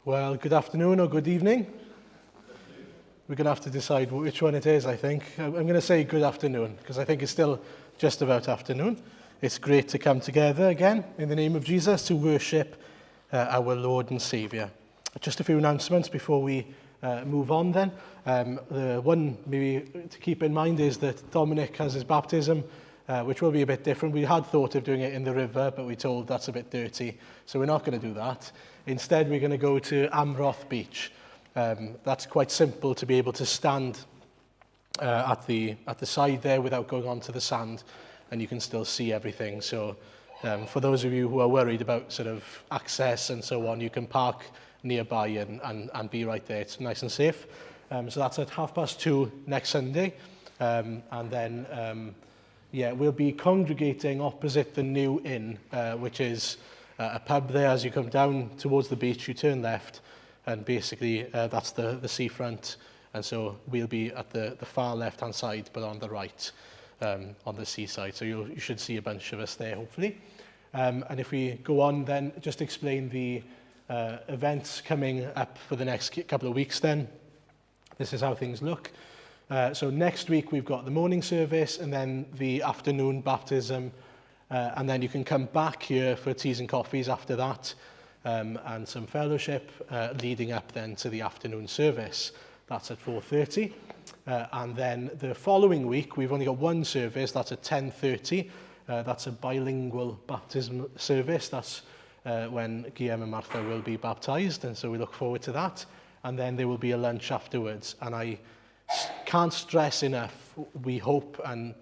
Well, good afternoon or good evening. We're going to have to decide which one it is, I think. I'm going to say good afternoon, because I think it's still just about afternoon. It's great to come together again in the name of Jesus to worship our Lord and Saviour. Just a few announcements before we move on then. The one maybe to keep in mind is that Dominic has his baptism, which will be a bit different. We had thought of doing it in the river, but we told that's a bit dirty, so we're not going to do that. Instead, we're going to go to Amroth Beach. That's quite simple to be able to stand at the side there without going onto the sand, and you can still see everything. So for those of you who are worried about sort of access and so on, you can park nearby and be right there. It's nice and safe. So that's at 2:30 next Sunday. And then, we'll be congregating opposite the New Inn, which is a pub there. As you come down towards the beach, you turn left, and basically that's the seafront. And so we'll be at the far left-hand side, but on the right, on the seaside. So you should see a bunch of us there, hopefully. And if we go on, then just explain the events coming up for the next couple of weeks then. This is how things look. So next week we've got the morning service and then the afternoon baptism. And then you can come back here for teas and coffees after that, and some fellowship leading up then to the afternoon service. That's at 4:30. And then the following week, we've only got one service. That's at 10:30. That's a bilingual baptism service. That's when Guillaume and Martha will be baptized. And so we look forward to that. And then there will be a lunch afterwards. And I can't stress enough, we hope, and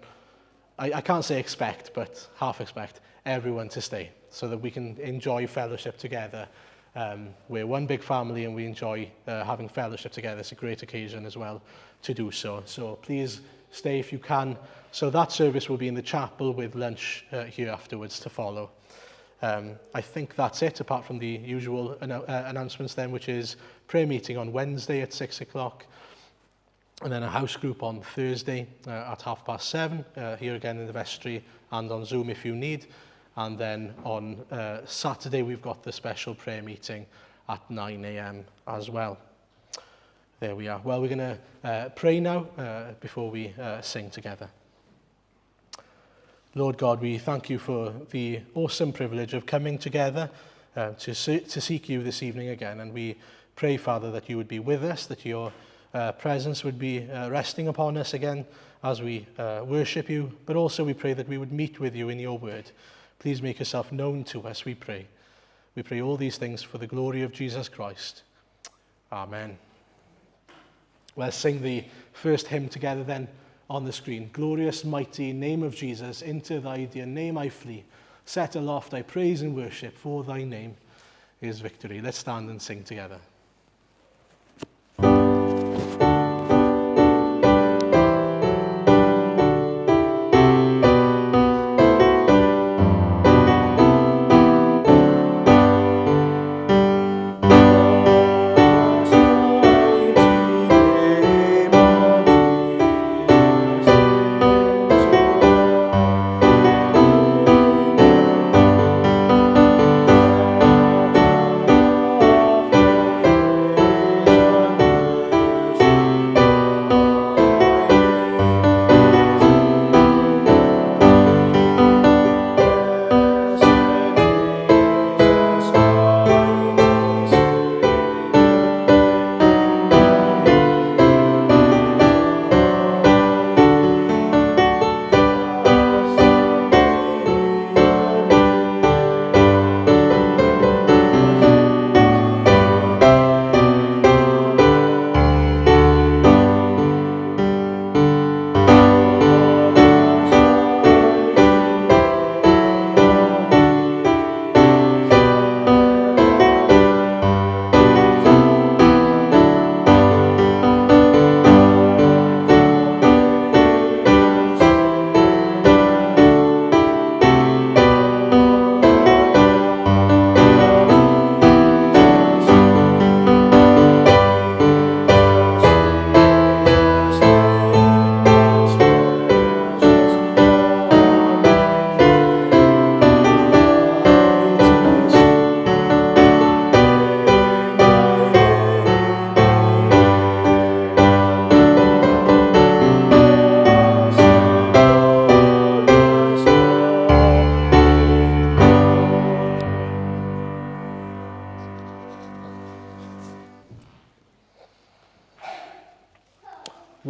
I can't say expect, but half expect everyone to stay so that we can enjoy fellowship together. We're one big family and we enjoy having fellowship together. It's a great occasion as well to do so. So please stay if you can. So that service will be in the chapel with lunch here afterwards to follow. I think that's it, apart from the usual announcements then, which is prayer meeting on Wednesday at 6 o'clock. And then a house group on Thursday at 7:30, here again in the vestry and on Zoom if you need. And then on Saturday, we've got the special prayer meeting at 9 a.m. as well. There we are. Well, we're going to pray now before we sing together. Lord God, we thank you for the awesome privilege of coming together to seek you this evening again. And we pray, Father, that you would be with us, that your presence would be resting upon us again as we worship you, but also we pray that we would meet with you in your word. Please make yourself known to us, we pray. We pray all these things for the glory of Jesus Christ. Amen. Let's sing the first hymn together then on the screen. Glorious, mighty name of Jesus, into thy dear name I flee. Set aloft I praise and worship, for thy name is victory. Let's stand and sing together.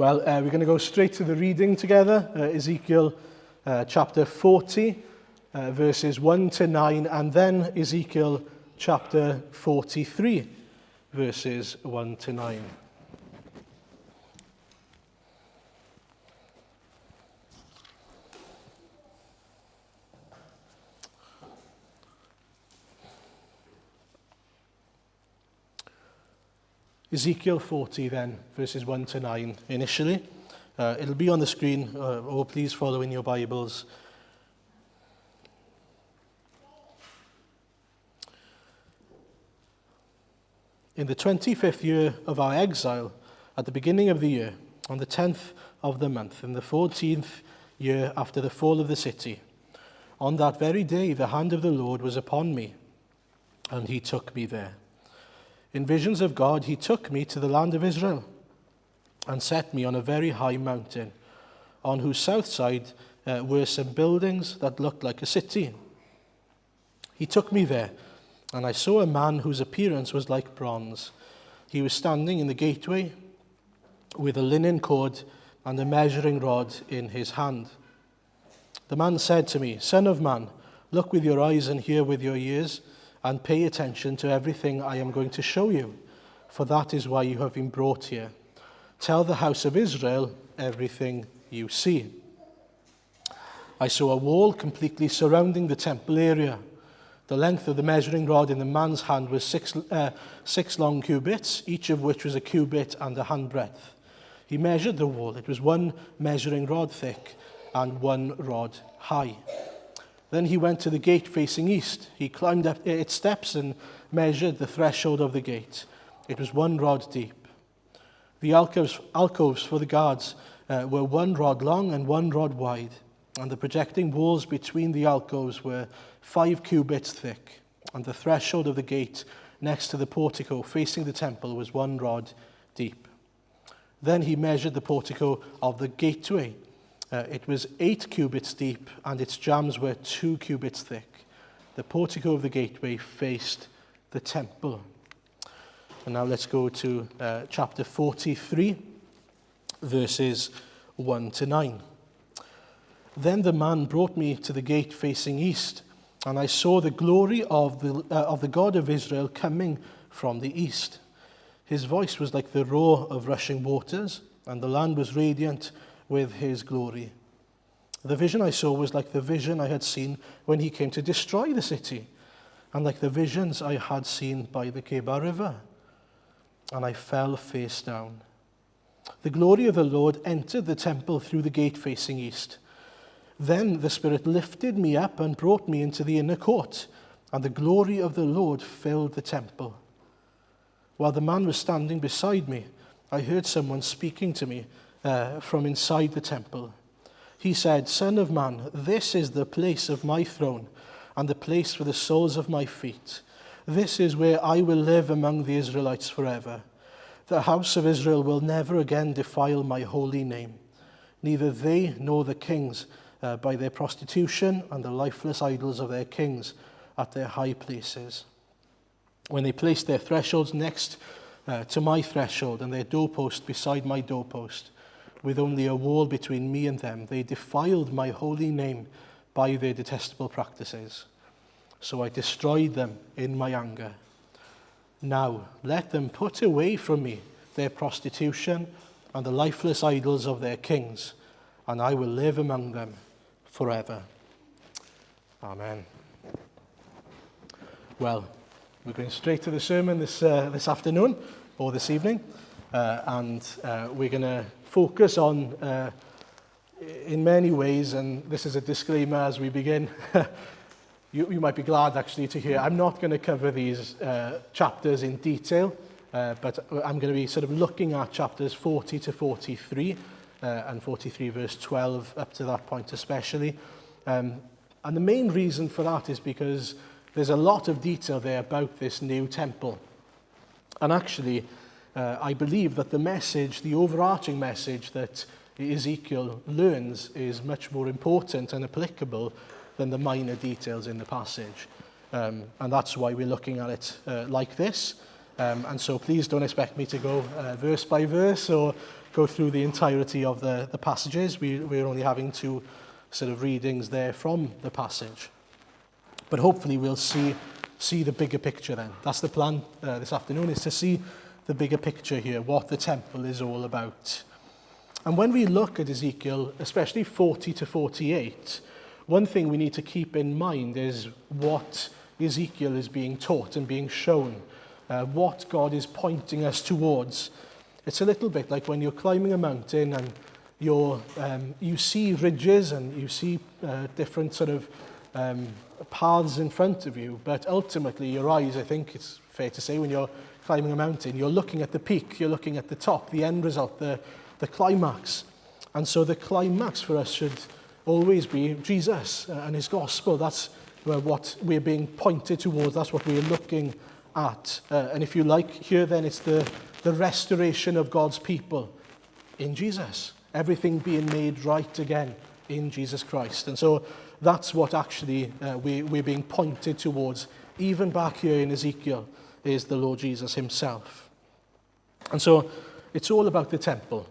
Well, we're going to go straight to the reading together, Ezekiel chapter 40, verses 1 to 9, and then Ezekiel chapter 43, verses 1 to 9. Ezekiel 40 then, verses 1 to 9 initially. It'll be on the screen, or please follow in your Bibles. In the 25th year of our exile, at the beginning of the year, on the 10th of the month, in the 14th year after the fall of the city, on that very day the hand of the Lord was upon me, and he took me there. In visions of God, he took me to the land of Israel and set me on a very high mountain, on whose south side were some buildings that looked like a city. He took me there, and I saw a man whose appearance was like bronze. He was standing in the gateway with a linen cord and a measuring rod in his hand. The man said to me, "Son of man, look with your eyes and hear with your ears, and pay attention to everything I am going to show you, for that is why you have been brought here. Tell the house of Israel everything you see." I saw a wall completely surrounding the temple area. The length of the measuring rod in the man's hand was six long cubits, each of which was a cubit and a handbreadth. He measured the wall. It was 1 measuring rod thick and 1 rod high. Then he went to the gate facing east. He climbed up its steps and measured the threshold of the gate. It was 1 rod deep. The alcoves for the guards were 1 rod long and 1 rod wide, and the projecting walls between the alcoves were 5 cubits thick, and the threshold of the gate next to the portico facing the temple was 1 rod deep. Then he measured the portico of the gateway. It was 8 cubits deep, and its jambs were 2 cubits thick. The portico of the gateway faced the temple. And now let's go to chapter 43, verses 1 to 9. Then the man brought me to the gate facing east, and I saw the glory of the God of Israel coming from the east. His voice was like the roar of rushing waters, and the land was radiant with his glory. The vision I saw was like the vision I had seen when he came to destroy the city, and like the visions I had seen by the Kebar River. And I fell face down. The glory of the Lord entered the temple through the gate facing east. Then the Spirit lifted me up and brought me into the inner court, and the glory of the Lord filled the temple. While the man was standing beside me, I heard someone speaking to me from inside the temple. He said, "Son of man, this is the place of my throne and the place for the soles of my feet. This is where I will live among the Israelites forever. The house of Israel will never again defile my holy name, neither they nor the kings by their prostitution and the lifeless idols of their kings at their high places. When they placed their thresholds next to my threshold and their doorpost beside my doorpost, with only a wall between me and them, they defiled my holy name by their detestable practices. So I destroyed them in my anger. Now let them put away from me their prostitution and the lifeless idols of their kings, and I will live among them forever." Amen. Well, we're going straight to the sermon this afternoon, or this evening, and we're going to focus on, in many ways, and this is a disclaimer as we begin, you might be glad actually to hear, I'm not going to cover these chapters in detail, but I'm going to be sort of looking at chapters 40 to 43, and 43 verse 12 up to that point especially. And the main reason for that is because there's a lot of detail there about this new temple. And actually, I believe that the message, the overarching message that Ezekiel learns is much more important and applicable than the minor details in the passage. And that's why we're looking at it like this. And so please don't expect me to go verse by verse or go through the entirety of the passages. We're only having 2 sort of readings there from the passage. But hopefully we'll see the bigger picture then. That's the plan this afternoon, is to see the bigger picture here, what the temple is all about. And when we look at Ezekiel, especially 40 to 48, one thing we need to keep in mind is what Ezekiel is being taught and being shown, what God is pointing us towards. It's a little bit like when you're climbing a mountain and you see ridges and you see different sort of paths in front of you, but ultimately your eyes, I think it's fair to say, when you're climbing a mountain, you're looking at the peak, you're looking at the top, the end result, the climax. And so the climax for us should always be Jesus and his gospel. That's what we're being pointed towards. That's what we're looking at. And if you like, here then it's the restoration of God's people in Jesus. Everything being made right again in Jesus Christ. And so that's what actually we're being pointed towards, even back here in Ezekiel, is the Lord Jesus himself. And so it's all about the temple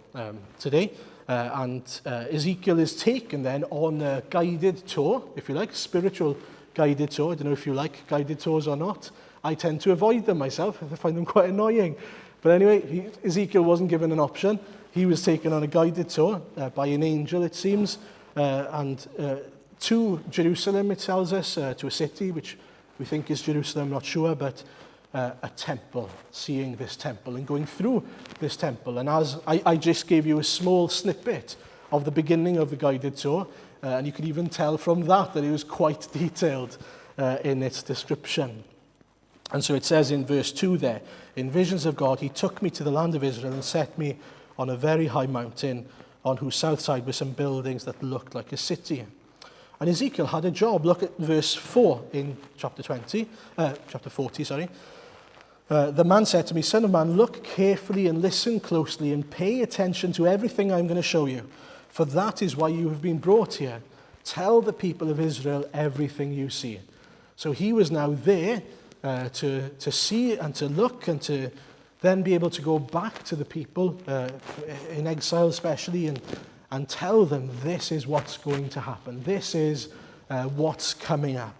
today. And Ezekiel is taken then on a guided tour, if you like, spiritual guided tour. I don't know if you like guided tours or not. I tend to avoid them myself. I find them quite annoying. But anyway, Ezekiel wasn't given an option. He was taken on a guided tour by an angel, it seems, and to Jerusalem, it tells us, to a city, which we think is Jerusalem, not sure, but a temple, seeing this temple and going through this temple. And as I just gave you a small snippet of the beginning of the guided tour, and you could even tell from that it was quite detailed in its description. And so it says in verse 2 there, in visions of God, he took me to the land of Israel and set me on a very high mountain on whose south side were some buildings that looked like a city. And Ezekiel had a job. Look at verse 4 in chapter 40, the man said to me, Son of man, look carefully and listen closely and pay attention to everything I'm going to show you, for that is why you have been brought here. Tell the people of Israel everything you see. So he was now there to see and to look and to then be able to go back to the people in exile especially and tell them this is what's going to happen. This is what's coming up.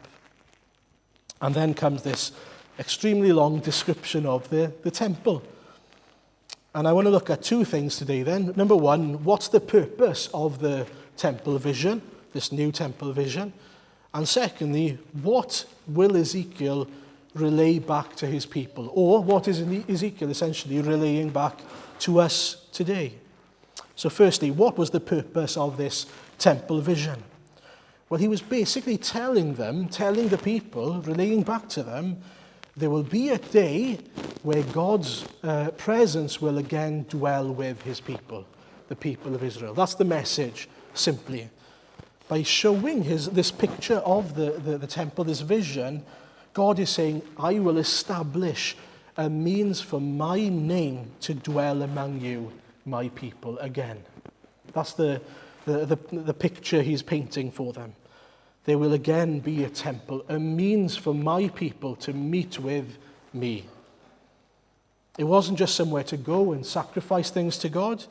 And then comes this extremely long description of the temple. And I want to look at 2 things today then. Number 1, what's the purpose of the temple vision, this new temple vision? And secondly, what will Ezekiel relay back to his people? Or what is Ezekiel essentially relaying back to us today? So firstly, what was the purpose of this temple vision? Well, he was basically telling the people, relaying back to them, there will be a day where God's presence will again dwell with his people, the people of Israel. That's the message, simply. By showing this picture of the temple, this vision, God is saying, I will establish a means for my name to dwell among you, my people, again. That's the picture he's painting for them. There will again be a temple, a means for my people to meet with me. It wasn't just somewhere to go and sacrifice things to God.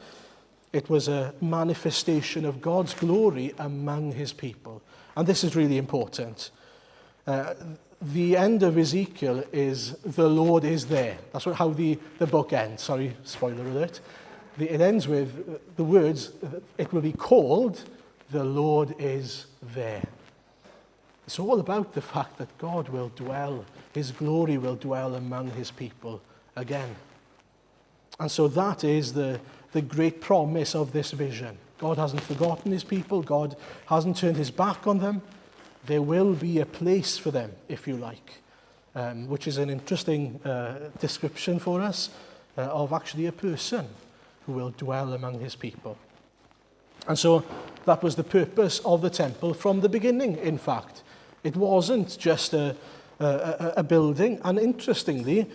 It was a manifestation of God's glory among his people. And this is really important. The end of Ezekiel is, the Lord is there. That's how the book ends. Sorry, spoiler alert. It ends with the words, it will be called, the Lord is there. It's all about the fact that God will dwell, his glory will dwell among his people again. And so that is the great promise of this vision. God hasn't forgotten his people. God hasn't turned his back on them. There will be a place for them, if you like, which is an interesting description for us of actually a person who will dwell among his people. And so that was the purpose of the temple from the beginning, in fact. It wasn't just a building. And interestingly,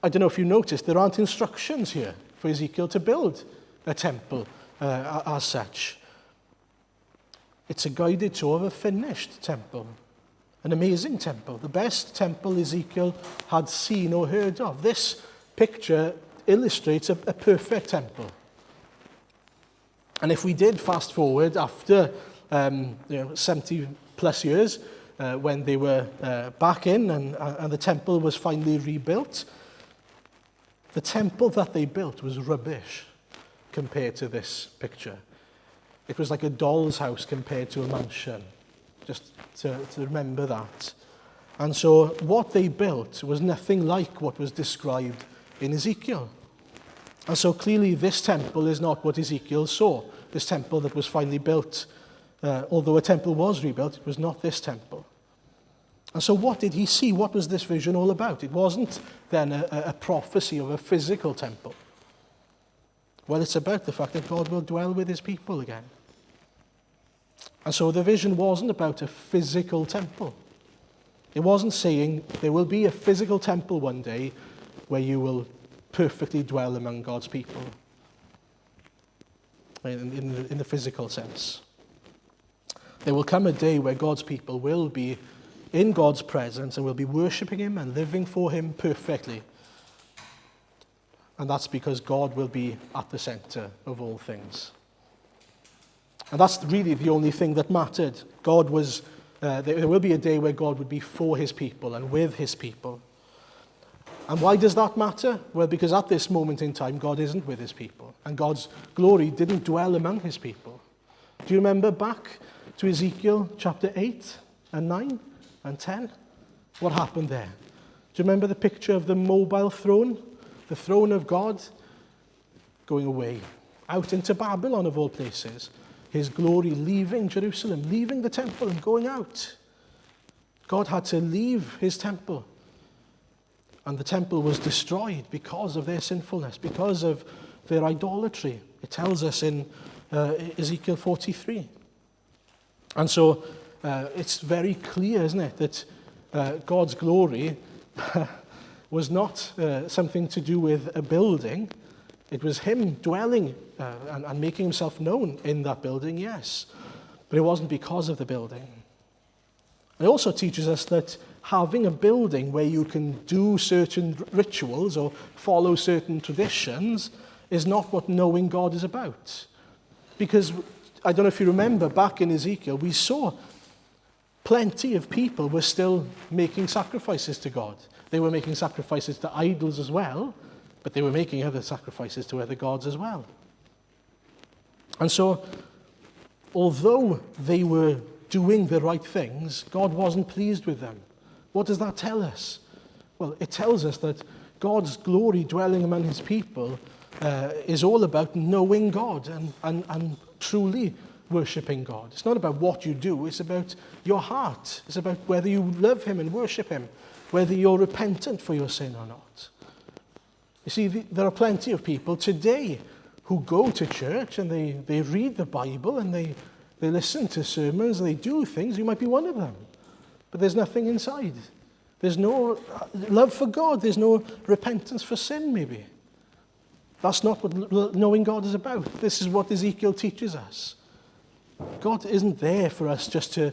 I don't know if you noticed, there aren't instructions here for Ezekiel to build a temple as such. It's a guided tour of a finished temple, an amazing temple, the best temple Ezekiel had seen or heard of. This picture illustrates a perfect temple, And if we did fast forward after 70 plus years, when they were back in and the temple was finally rebuilt, the temple that they built was rubbish compared to this picture. It was like a doll's house compared to a mansion, just to remember that. And so what they built was nothing like what was described in Ezekiel. And so clearly this temple is not what Ezekiel saw. This temple that was finally built, although a temple was rebuilt, it was not this temple. And so what did he see? What was this vision all about? It wasn't then a prophecy of a physical temple. Well, it's about the fact that God will dwell with his people again. And so the vision wasn't about a physical temple. It wasn't saying there will be a physical temple one day where you will perfectly dwell among God's people in the physical sense. There will come a day where God's people will be in God's presence and will be worshipping him and living for him perfectly. And that's because God will be at the center of all things. And that's really the only thing that mattered. There will be a day where God would be for his people and with his people. And why does that matter? Well, because at this moment in time, God isn't with his people. And God's glory didn't dwell among his people. Do you remember back to Ezekiel chapter 8 and 9 and 10? What happened there? Do you remember the picture of the mobile throne? The throne of God going away, out into Babylon of all places. His glory leaving Jerusalem, leaving the temple and going out. God had to leave his temple. And the temple was destroyed because of their sinfulness, because of their idolatry. It tells us in Ezekiel 43. And so it's very clear, isn't it, that God's glory was not something to do with a building. It was him dwelling and making himself known in that building, yes. But it wasn't because of the building. It also teaches us that having a building where you can do certain rituals or follow certain traditions is not what knowing God is about. Because, I don't know if you remember, back in Ezekiel, we saw plenty of people were still making sacrifices to God. They were making sacrifices to idols as well, but they were making other sacrifices to other gods as well. And so, although they were doing the right things, God wasn't pleased with them. What does that tell us? Well, it tells us that God's glory dwelling among his people is all about knowing God and truly worshipping God. It's not about what you do, it's about your heart. It's about whether you love him and worship him, whether you're repentant for your sin or not. You see, there are plenty of people today who go to church and they read the Bible and they listen to sermons and they do things. You might be one of them. But there's nothing inside. There's no love for God. There's no repentance for sin, maybe. That's not what knowing God is about. This is what Ezekiel teaches us. God isn't there for us just to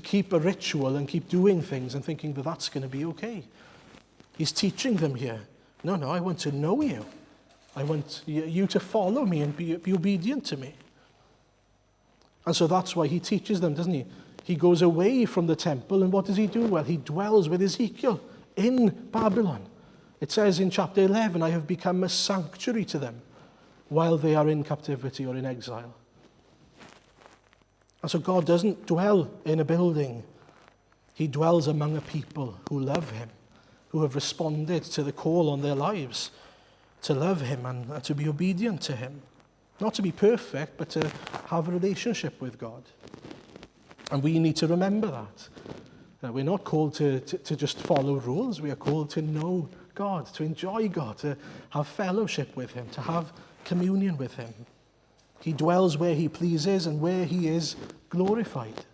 keep a ritual and keep doing things and thinking that that's going to be okay. He's teaching them here. No, I want to know you. I want you to follow me and be obedient to me. And so that's why he teaches them, doesn't he? He goes away from the temple, and what does he do? Well, he dwells with Ezekiel in Babylon. It says in chapter 11, I have become a sanctuary to them while they are in captivity or in exile. And so God doesn't dwell in a building. He dwells among a people who love him, who have responded to the call on their lives to love him and to be obedient to him. Not to be perfect, but to have a relationship with God. And we need to remember that. We're not called to just follow rules. We are called to know God, to enjoy God, to have fellowship with him, to have communion with him. He dwells where he pleases and where he is glorified.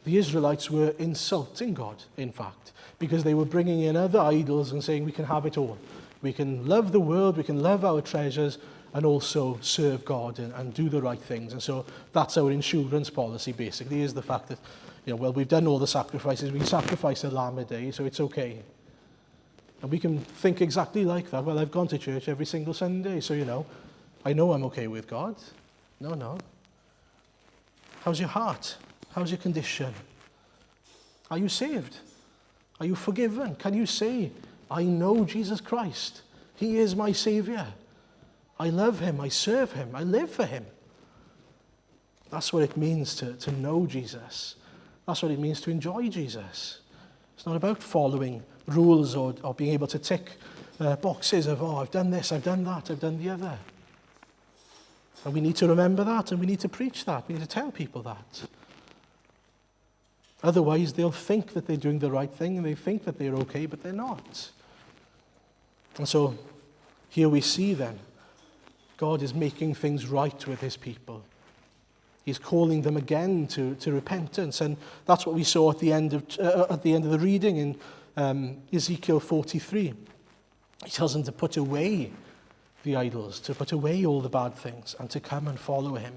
The Israelites were insulting God, in fact, because they were bringing in other idols and saying we can have it all. We can love the world, we can love our treasures, and also serve God and do the right things. And so that's our insurance policy, basically, is the fact that, we've done all the sacrifices. We sacrifice a lamb a day, so it's okay. And we can think exactly like that. Well, I've gone to church every single Sunday, so, I know I'm okay with God. No, no. How's your heart? How's your condition? Are you saved? Are you forgiven? Can you say, I know Jesus Christ. He is my Savior. I love him. I serve him. I live for him. That's what it means to know Jesus. That's what it means to enjoy Jesus. It's not about following rules or being able to tick boxes of, I've done this, I've done that, I've done the other. And we need to remember that, and we need to preach that. We need to tell people that. Otherwise, they'll think that they're doing the right thing, and they think that they're okay, but they're not. And so, here we see then, God is making things right with his people. He's calling them again to repentance, and that's what we saw at the end of the reading in Ezekiel 43. He tells them to put away the idols, to put away all the bad things, and to come and follow him.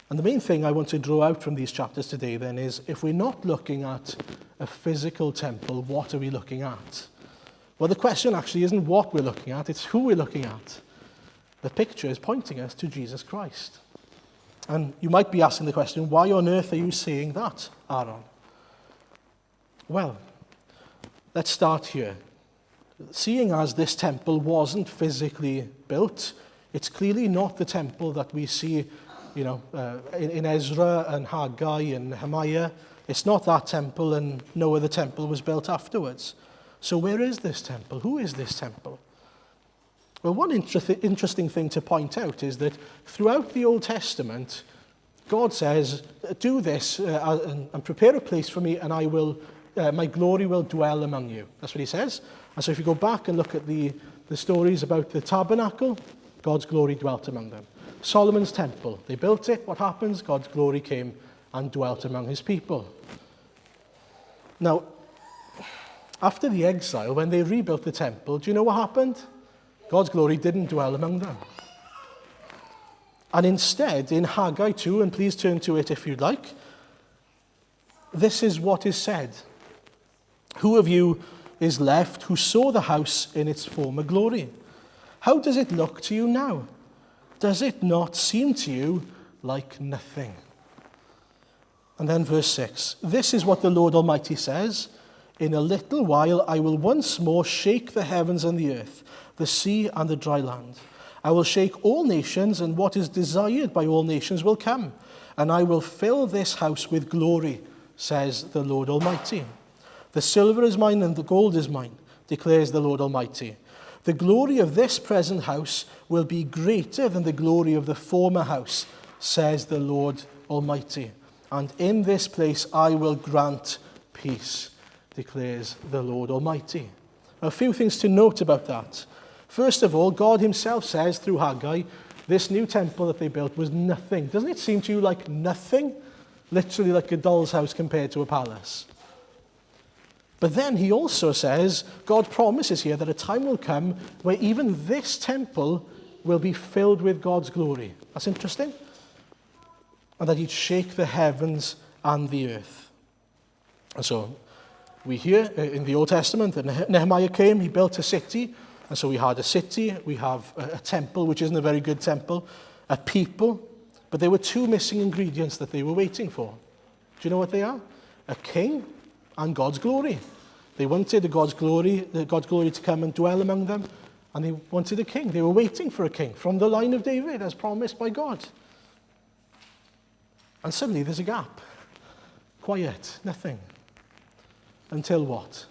And the main thing I want to draw out from these chapters today then is, if we're not looking at a physical temple, what are we looking at? Well, the question actually isn't what we're looking at, it's who we're looking at. The picture is pointing us to Jesus Christ. And you might be asking the question, why on earth are you saying that, Aaron? Well, let's start here. Seeing as this temple wasn't physically built, it's clearly not the temple that we see, in Ezra and Haggai and Nehemiah. It's not that temple, and no other temple was built afterwards. So where is this temple? Who is this temple? Well, one interesting thing to point out is that throughout the Old Testament, God says, do this and prepare a place for me, and I will, my glory will dwell among you. That's what he says. And so if you go back and look at the stories about the tabernacle, God's glory dwelt among them. Solomon's temple, they built it. What happens? God's glory came and dwelt among his people. Now, after the exile, when they rebuilt the temple, do you know what happened? God's glory didn't dwell among them. And instead, in Haggai 2, and please turn to it if you'd like, this is what is said. Who of you is left who saw the house in its former glory? How does it look to you now? Does it not seem to you like nothing? And then verse 6. This is what the Lord Almighty says. In a little while I will once more shake the heavens and the earth, the sea and the dry land. I will shake all nations, and what is desired by all nations will come. And I will fill this house with glory, says the Lord Almighty. The silver is mine and the gold is mine, declares the Lord Almighty. The glory of this present house will be greater than the glory of the former house, says the Lord Almighty. And in this place I will grant peace, declares the Lord Almighty. A few things to note about that. First of all, God himself says through Haggai, this new temple that they built was nothing. Doesn't it seem to you like nothing? Literally like a doll's house compared to a palace. But then he also says, God promises here that a time will come where even this temple will be filled with God's glory. That's interesting. And that he'd shake the heavens and the earth. And so we hear in the Old Testament that Nehemiah came, he built a city. And so we had a city, we have a temple, which isn't a very good temple, a people. But there were two missing ingredients that they were waiting for. Do you know what they are? A king and God's glory. They wanted God's glory to come and dwell among them, and they wanted a king. They were waiting for a king from the line of David, as promised by God. And suddenly there's a gap. Quiet, nothing. Until what?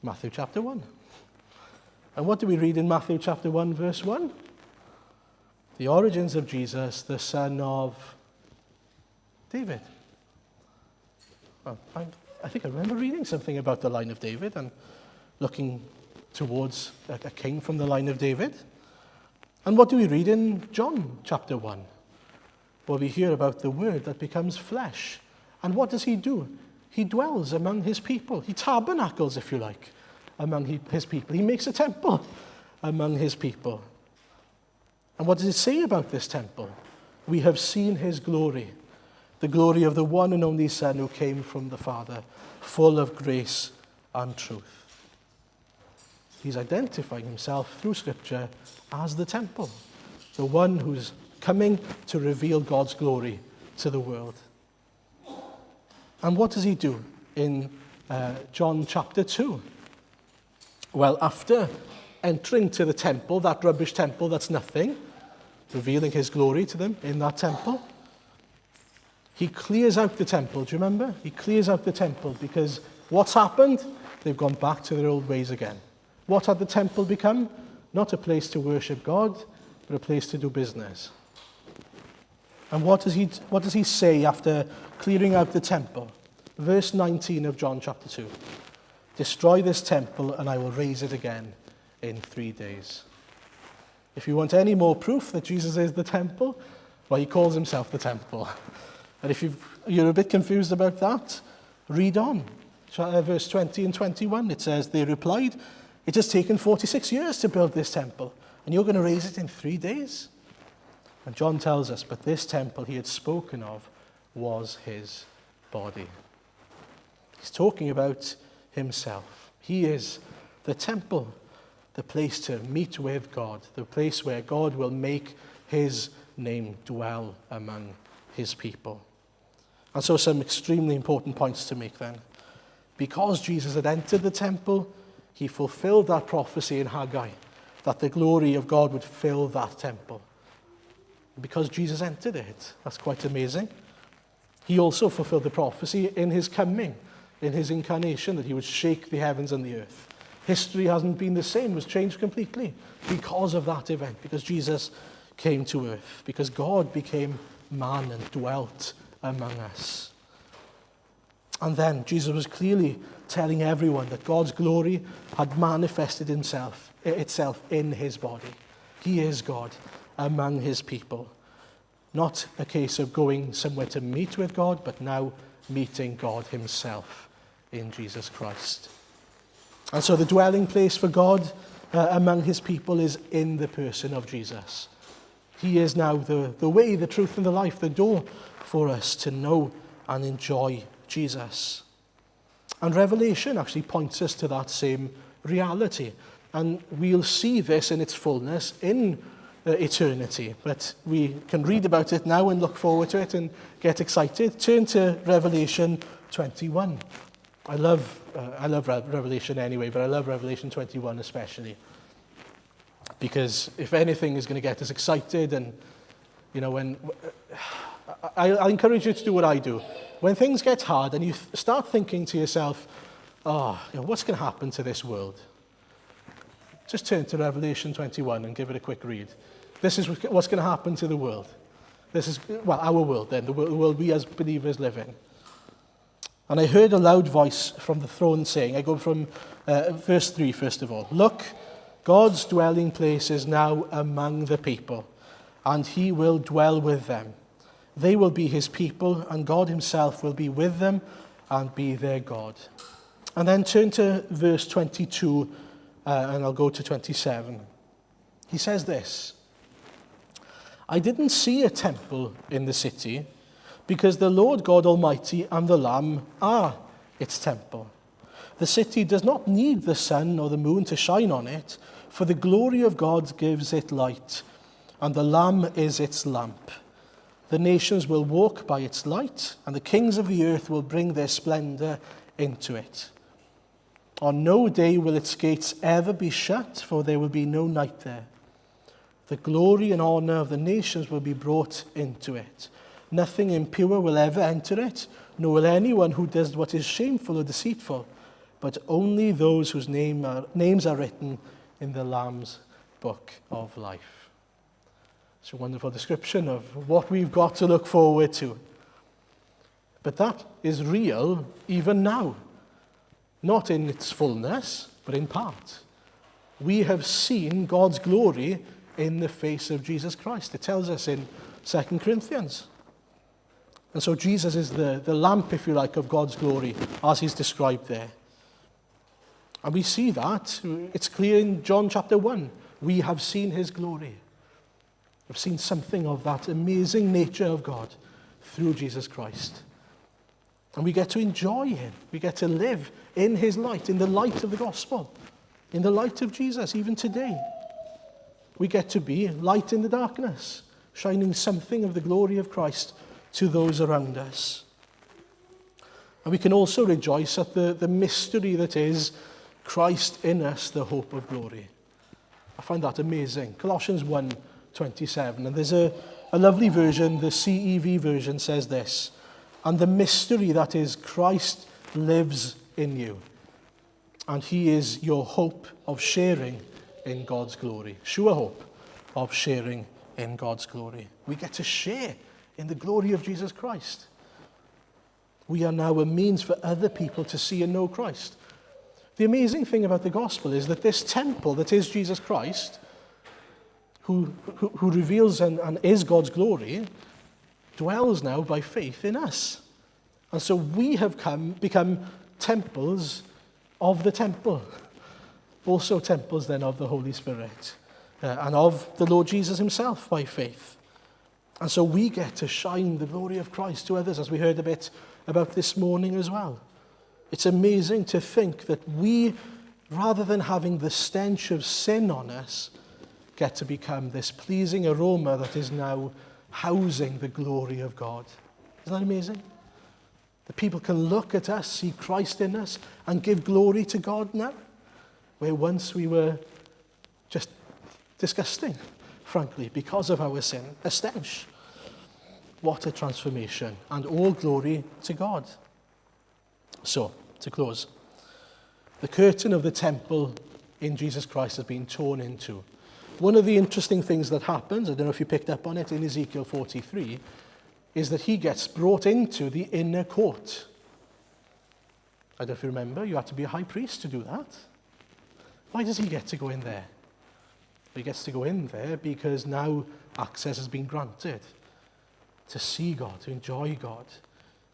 Matthew chapter 1. And what do we read in Matthew chapter 1, verse 1? The origins of Jesus, the son of David. Well, I think I remember reading something about the line of David and looking towards a king from the line of David. And what do we read in John chapter 1? Well, we hear about the word that becomes flesh. And what does he do? He dwells among his people. He tabernacles, if you like, among his people. He makes a temple among his people. And what does it say about this temple? We have seen his glory. The glory of the one and only Son who came from the Father, full of grace and truth. He's identifying himself through Scripture as the temple, the one who's coming to reveal God's glory to the world. And what does he do in John chapter 2? Well, after entering to the temple, that rubbish temple that's nothing, revealing his glory to them in that temple, he clears out the temple. Do you remember? He clears out the temple because what's happened? They've gone back to their old ways again. What had the temple become? Not a place to worship God, but a place to do business. And what does he say after clearing out the temple? Verse 19 of John chapter 2. Destroy this temple and I will raise it again in 3 days. If you want any more proof that Jesus is the temple, well, he calls himself the temple. And if you're a bit confused about that, read on. Verse 20 and 21, it says, they replied, it has taken 46 years to build this temple, and you're going to raise it in 3 days? And John tells us, but this temple he had spoken of was his body. He's talking about himself. He is the temple, the place to meet with God, the place where God will make his name dwell among his people. And so some extremely important points to make then. Because Jesus had entered the temple, he fulfilled that prophecy in Haggai, that the glory of God would fill that temple. Because Jesus entered it. That's quite amazing. He also fulfilled the prophecy in his coming, in his incarnation, that he would shake the heavens and the earth. History hasn't been the same, it was changed completely because of that event, because Jesus came to earth, because God became man and dwelt among us. And then Jesus was clearly telling everyone that God's glory had manifested itself in his body. He is God among his people. Not a case of going somewhere to meet with God, but now meeting God himself in Jesus Christ. And so the dwelling place for God among his people is in the person of Jesus. He is now the way, the truth, and the life, the door for us to know and enjoy Jesus. And Revelation actually points us to that same reality. And we'll see this in its fullness in eternity. But we can read about it now and look forward to it and get excited. Turn to Revelation 21. I love Revelation anyway, but I love Revelation 21 especially. Because if anything is going to get us excited, and when I encourage you to do what I do. When things get hard and you start thinking to yourself, what's going to happen to this world? Just turn to Revelation 21 and give it a quick read. This is what's going to happen to the world. This is, our world then, the world we as believers live in. And I heard a loud voice from the throne saying, I go from verse 3 first of all, look, God's dwelling place is now among the people, and he will dwell with them. They will be his people, and God himself will be with them and be their God. And then turn to verse 22, and I'll go to 27. He says this, I didn't see a temple in the city, because the Lord God Almighty and the Lamb are its temple. The city does not need the sun or the moon to shine on it, for the glory of God gives it light, and the Lamb is its lamp. The nations will walk by its light, and the kings of the earth will bring their splendor into it. On no day will its gates ever be shut, for there will be no night there. The glory and honor of the nations will be brought into it. Nothing impure will ever enter it, nor will anyone who does what is shameful or deceitful, but only those whose names are written in the Lamb's book of life. It's a wonderful description of what we've got to look forward to. But that is real even now. Not in its fullness, but in part. We have seen God's glory in the face of Jesus Christ. It tells us in 2 Corinthians. And so Jesus is the lamp, if you like, of God's glory, as he's described there. And we see that. It's clear in John chapter 1. We have seen his glory. We've seen something of that amazing nature of God through Jesus Christ. And we get to enjoy him. We get to live in his light, in the light of the gospel, in the light of Jesus, even today. We get to be light in the darkness. shining something of the glory of Christ to those around us. And we can also rejoice at the mystery that is Christ in us, the hope of glory. I find that amazing. Colossians 1:27. And there's a lovely version, the CEV version says this, and the mystery that is Christ lives in you, and he is your hope of sharing in God's glory. Sure hope of sharing in God's glory. We get to share in the glory of Jesus Christ. We are now a means for other people to see and know Christ. The amazing thing about the gospel is that this temple that is Jesus Christ, who reveals and is God's glory, dwells now by faith in us. And so we have become temples of the temple. Also temples then of the Holy Spirit and of the Lord Jesus himself by faith. And so we get to shine the glory of Christ to others, as we heard a bit about this morning as well. It's amazing to think that we, rather than having the stench of sin on us, get to become this pleasing aroma that is now housing the glory of God. Isn't that amazing? That people can look at us, see Christ in us, and give glory to God now, where once we were just disgusting, frankly, because of our sin, a stench. What a transformation, and all glory to God. So, to close, the curtain of the temple in Jesus Christ has been torn in two. One of the interesting things that happens, I don't know if you picked up on it in Ezekiel 43, is that he gets brought into the inner court. I don't know if you remember, you had to be a high priest to do that. Why does he get to go in there? He gets to go in there because now access has been granted to see God, to enjoy God.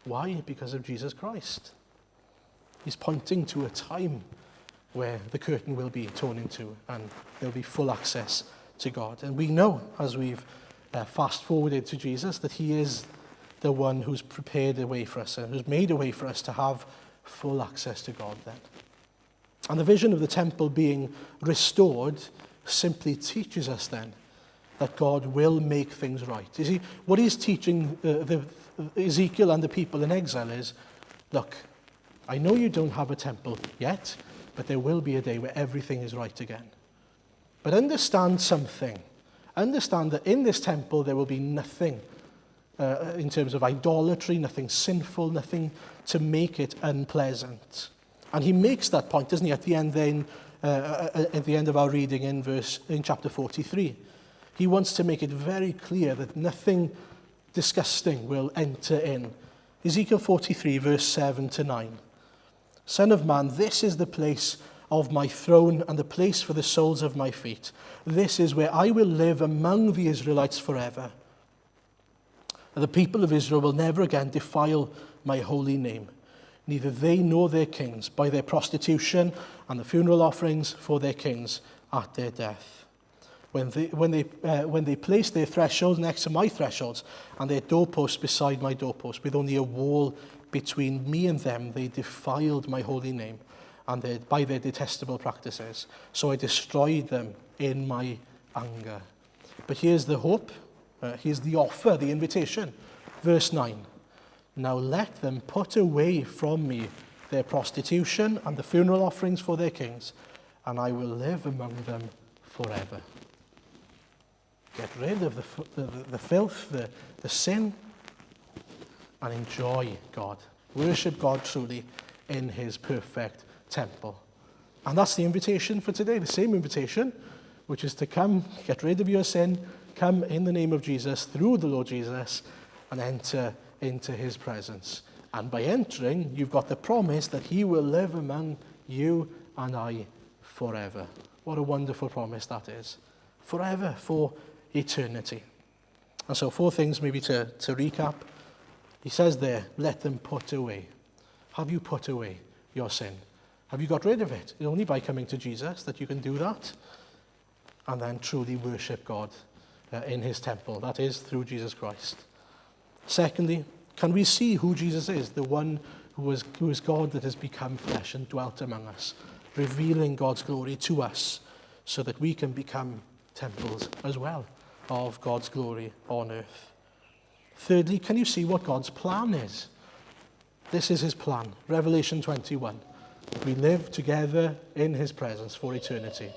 Why? Because of Jesus Christ. He's pointing to a time where the curtain will be torn in two and there'll be full access to God. And we know, as we've fast-forwarded to Jesus, that he is the one who's prepared a way for us and who's made a way for us to have full access to God then. And the vision of the temple being restored simply teaches us then that God will make things right. You see, what he's teaching Ezekiel and the people in exile is, look, I know you don't have a temple yet, but there will be a day where everything is right again. But understand something. Understand that in this temple there will be nothing in terms of idolatry, nothing sinful, nothing to make it unpleasant. And he makes that point, doesn't he, at the end then, at the end of our reading in chapter 43. He wants to make it very clear that nothing disgusting will enter in. Ezekiel 43, verse 7 to 9. Son of man, this is the place of my throne and the place for the soles of my feet. This is where I will live among the Israelites forever. The people of Israel will never again defile my holy name, neither they nor their kings, by their prostitution and the funeral offerings for their kings at their death. When they placed their thresholds next to my thresholds and their doorposts beside my doorposts, with only a wall between me and them, they defiled my holy name and by their detestable practices. So I destroyed them in my anger. But here's the hope, here's the offer, the invitation. Verse 9. Now let them put away from me their prostitution and the funeral offerings for their kings, and I will live among them forever. Get rid of the filth, the sin, and enjoy God. Worship God truly in his perfect temple. And that's the invitation for today, the same invitation, which is to come, get rid of your sin, come in the name of Jesus, through the Lord Jesus, and enter into his presence. And by entering, you've got the promise that he will live among you and I forever. What a wonderful promise that is. Forever, for eternity. And so 4 things maybe to recap. He says there, let them put away. Have you put away your sin? Have you got rid of it? It's only by coming to Jesus that you can do that. And then truly worship God in his temple. That is through Jesus Christ. Secondly, can we see who Jesus is? The one who is God that has become flesh and dwelt among us, revealing God's glory to us so that we can become temples as well of God's glory on earth. Thirdly, can you see what God's plan is? This is his plan. Revelation 21. We live together in his presence for eternity,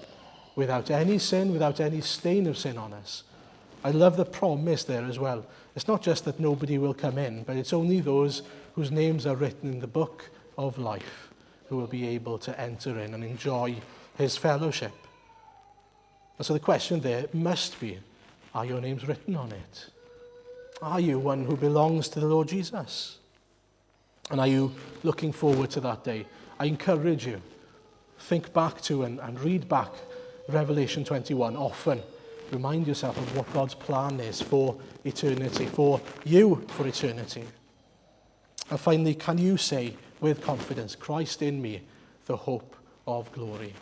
without any sin, without any stain of sin on us. I love the promise there as well. It's not just that nobody will come in, but it's only those whose names are written in the book of life who will be able to enter in and enjoy his fellowship. And so the question there must be, are your names written on it? Are you one who belongs to the Lord Jesus? And are you looking forward to that day? I encourage you, think back to and read back Revelation 21 often. Remind yourself of what God's plan is for eternity, for you for eternity. And finally, can you say with confidence, Christ in me, the hope of glory?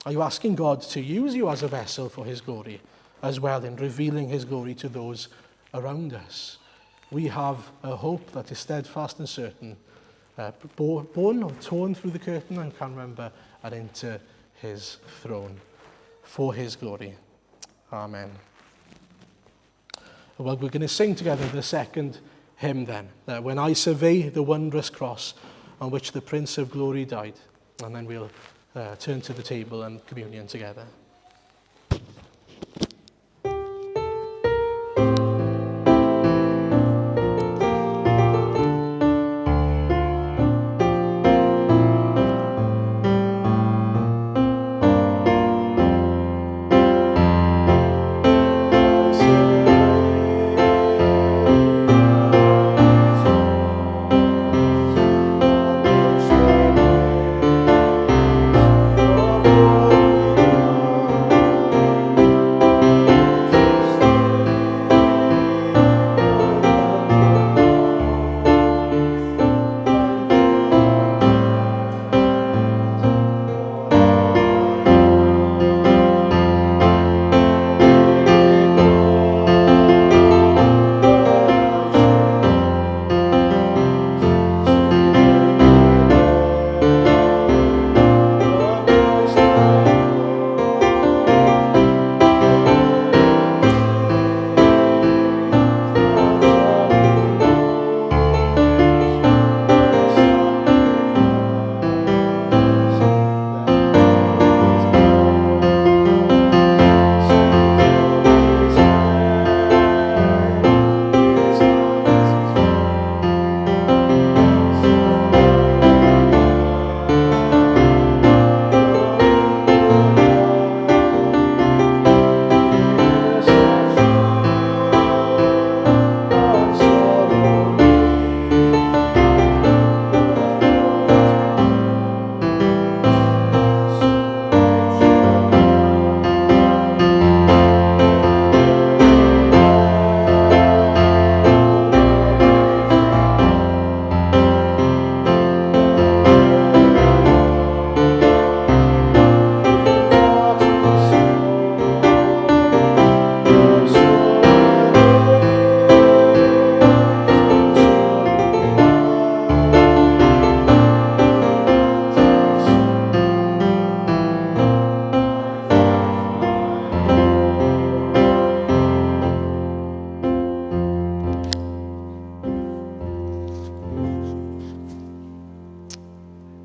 Are you asking God to use you as a vessel for his glory, as well in revealing his glory to those around us? We have a hope that is steadfast and certain, born or torn through the curtain, I can't remember, and into his throne for his glory. Amen. Well, we're going to sing together the second hymn then. When I survey the wondrous cross on which the Prince of Glory died. And then we'll turn to the table and communion together.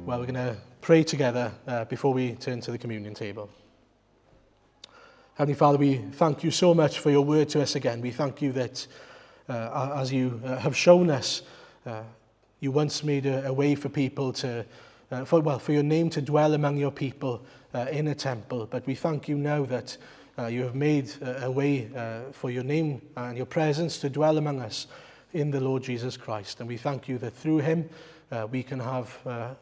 Well, we're going to pray together before we turn to the communion table. Heavenly Father, we thank you so much for your word to us again. We thank you that as you have shown us, you once made a way for people to, for your name to dwell among your people in a temple. But we thank you now that you have made a way for your name and your presence to dwell among us in the Lord Jesus Christ. And we thank you that through him we can have,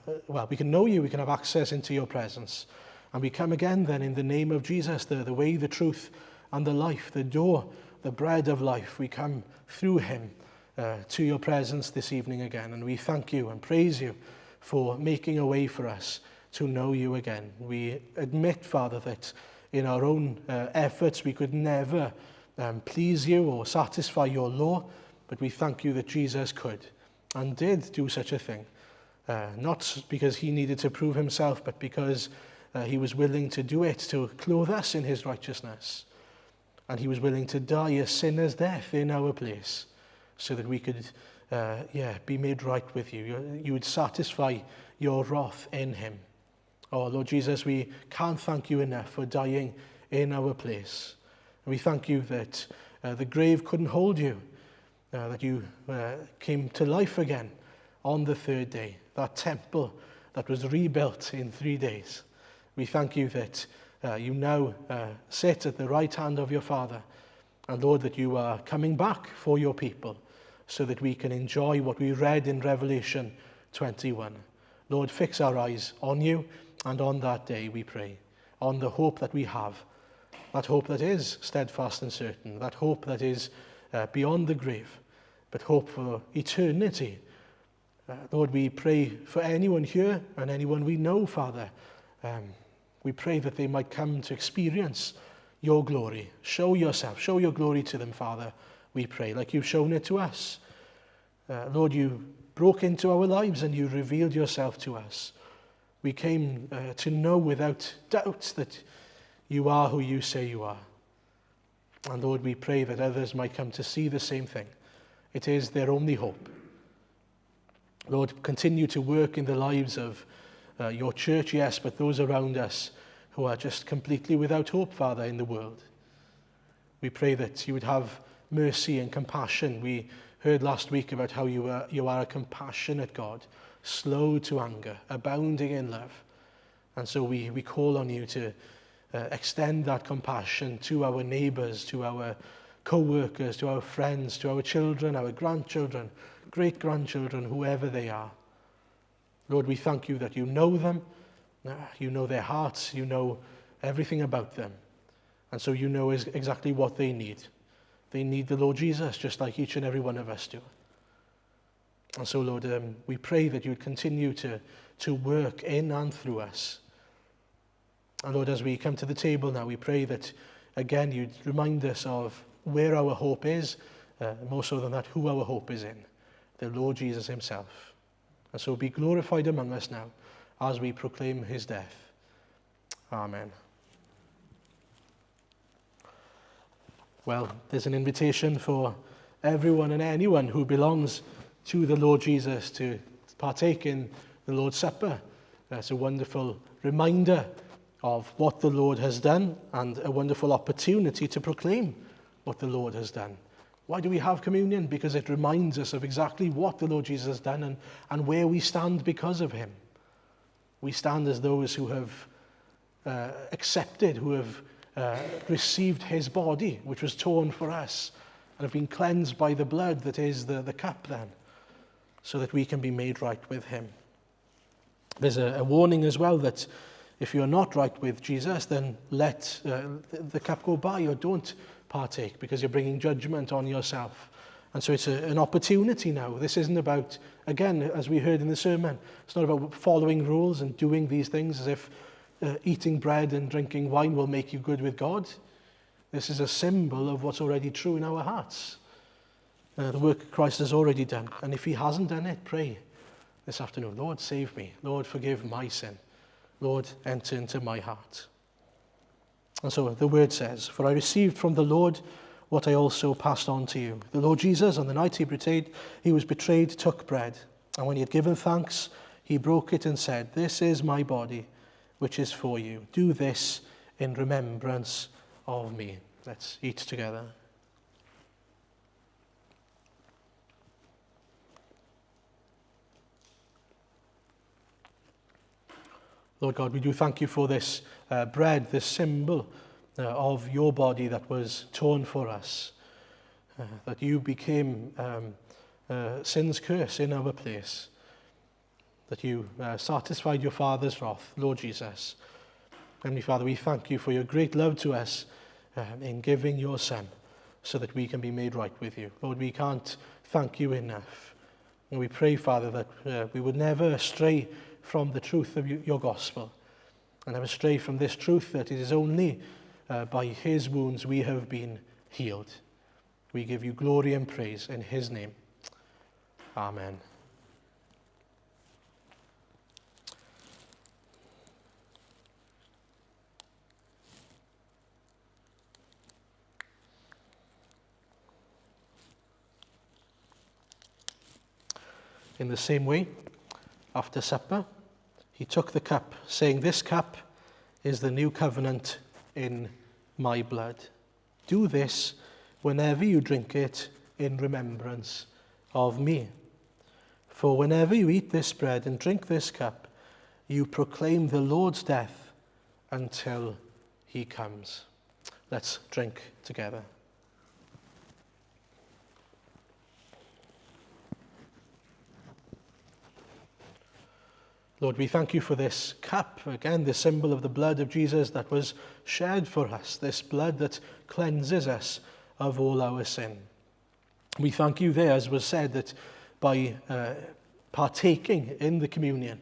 we can know you, we can have access into your presence. And we come again then in the name of Jesus, the way, the truth, and the life, the door, the bread of life. We come through him to your presence this evening again. And we thank you and praise you for making a way for us to know you again. We admit, Father, that in our own efforts we could never please you or satisfy your law, but we thank you that Jesus could and did do such a thing. Not because he needed to prove himself, but because he was willing to do it to clothe us in his righteousness. And he was willing to die a sinner's death in our place so that we could be made right with you. You would satisfy your wrath in him. Oh, Lord Jesus, we can't thank you enough for dying in our place. And we thank you that the grave couldn't hold you, that you came to life again on the third day, that temple that was rebuilt in 3 days. We thank you that you now sit at the right hand of your Father, and Lord, that you are coming back for your people so that we can enjoy what we read in Revelation 21. Lord, fix our eyes on you and on that day, we pray, on the hope that we have, that hope that is steadfast and certain, that hope that is beyond the grave, but hope for eternity. Lord, we pray for anyone here and anyone we know, Father. We pray that they might come to experience your glory. Show yourself, show your glory to them, Father, we pray, like you've shown it to us. Lord, you broke into our lives and you revealed yourself to us. We came to know without doubt that you are who you say you are. And Lord, we pray that others might come to see the same thing. It is their only hope. Lord, continue to work in the lives of your church, yes, but those around us who are just completely without hope, Father, in the world. We pray that you would have mercy and compassion. We heard last week about how you are a compassionate God, slow to anger, abounding in love. And so we call on you to extend that compassion to our neighbours, to our co-workers, to our friends, to our children, our grandchildren, great-grandchildren, whoever they are. Lord, we thank you that you know them, you know their hearts, you know everything about them. And so you know exactly what they need. They need the Lord Jesus, just like each and every one of us do. And so, Lord, we pray that you would continue to work in and through us. And Lord, as we come to the table now, we pray that, again, you'd remind us of where our hope is, more so than that, who our hope is in, the Lord Jesus himself. And so be glorified among us now as we proclaim his death. Amen. Well, there's an invitation for everyone and anyone who belongs to the Lord Jesus to partake in the Lord's Supper. It's a wonderful reminder of what the Lord has done and a wonderful opportunity to proclaim what the Lord has done. Why do we have communion? Because it reminds us of exactly what the Lord Jesus has done and where we stand because of him. We stand as those who have accepted, who have received his body, which was torn for us, and have been cleansed by the blood that is the cup then, so that we can be made right with him. There's a warning as well that if you're not right with Jesus, then let the cup go by or don't partake, because you're bringing judgment on yourself. And so it's an opportunity now. This isn't about, again, as we heard in the sermon, it's not about following rules and doing these things as if eating bread and drinking wine will make you good with God. This is a symbol of what's already true in our hearts. The work Christ has already done. And if he hasn't done it, pray this afternoon, Lord, save me. Lord, forgive my sin. Lord, enter into my heart. And so the word says, "For I received from the Lord what I also passed on to you. The Lord Jesus, on the night he was betrayed, took bread. And when he had given thanks, he broke it and said, 'This is my body, which is for you. Do this in remembrance of me.'" Let's eat together. Lord God, we do thank you for this bread, this symbol of your body that was torn for us, that you became sin's curse in our place, that you satisfied your Father's wrath, Lord Jesus. Heavenly Father, we thank you for your great love to us in giving your Son so that we can be made right with you. Lord, we can't thank you enough. And we pray, Father, that we would never stray from the truth of your gospel and never stray from this truth that it is only by his wounds we have been healed. We give you glory and praise in his name. Amen. In the same way, after supper, he took the cup, saying, "This cup is the new covenant in my blood. Do this whenever you drink it in remembrance of me. For whenever you eat this bread and drink this cup, you proclaim the Lord's death until he comes." Let's drink together. Lord, we thank you for this cup, again, the symbol of the blood of Jesus that was shed for us, this blood that cleanses us of all our sin. We thank you there, as was said, that by partaking in the communion,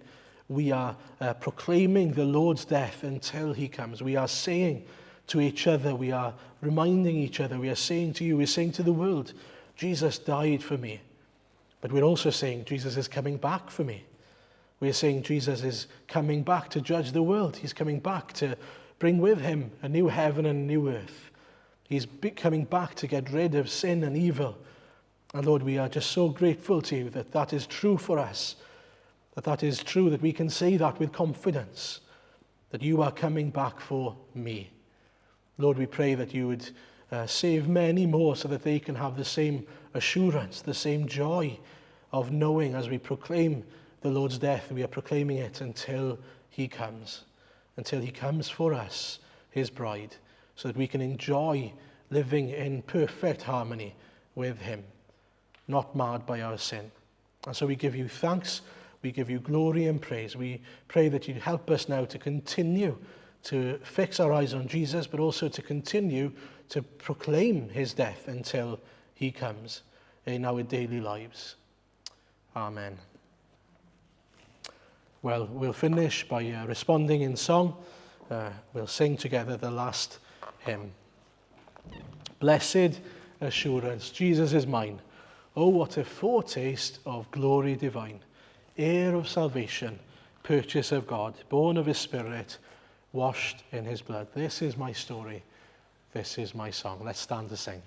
we are proclaiming the Lord's death until he comes. We are saying to each other, we are reminding each other, we are saying to you, we're saying to the world, Jesus died for me. But we're also saying Jesus is coming back for me. We're saying Jesus is coming back to judge the world. He's coming back to bring with him a new heaven and a new earth. He's coming back to get rid of sin and evil. And Lord, we are just so grateful to you that that is true for us, that is true, that we can say that with confidence, that you are coming back for me. Lord, we pray that you would save many more so that they can have the same assurance, the same joy of knowing as we proclaim the Lord's death, we are proclaiming it until he comes for us, his bride, so that we can enjoy living in perfect harmony with him, not marred by our sin. And so we give you thanks, we give you glory and praise. We pray that you'd help us now to continue to fix our eyes on Jesus, but also to continue to proclaim his death until he comes in our daily lives. Amen. Well, we'll finish by responding in song. We'll sing together the last hymn. Blessed assurance, Jesus is mine. Oh, what a foretaste of glory divine. Heir of salvation, purchase of God, born of his Spirit, washed in his blood. This is my story. This is my song. Let's stand to sing.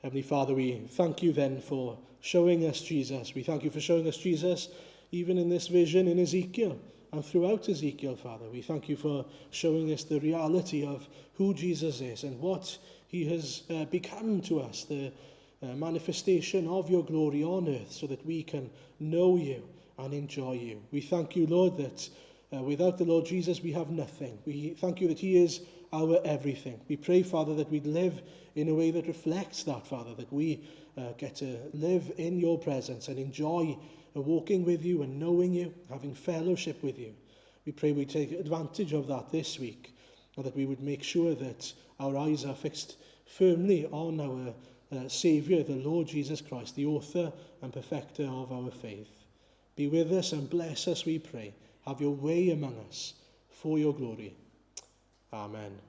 Heavenly Father, we thank you then for showing us Jesus. We thank you for showing us Jesus even in this vision in Ezekiel and throughout Ezekiel, Father. We thank you for showing us the reality of who Jesus is and what he has become to us, the manifestation of your glory on earth, so that we can know you and enjoy you. We thank you, Lord, that without the Lord Jesus we have nothing. We thank you that he is our everything. We pray, Father, that we'd live in a way that reflects that, Father, that we get to live in your presence and enjoy walking with you and knowing you, having fellowship with you. We pray we take advantage of that this week, and that we would make sure that our eyes are fixed firmly on our Saviour, the Lord Jesus Christ, the author and perfecter of our faith. Be with us and bless us, we pray. Have your way among us for your glory. Amen.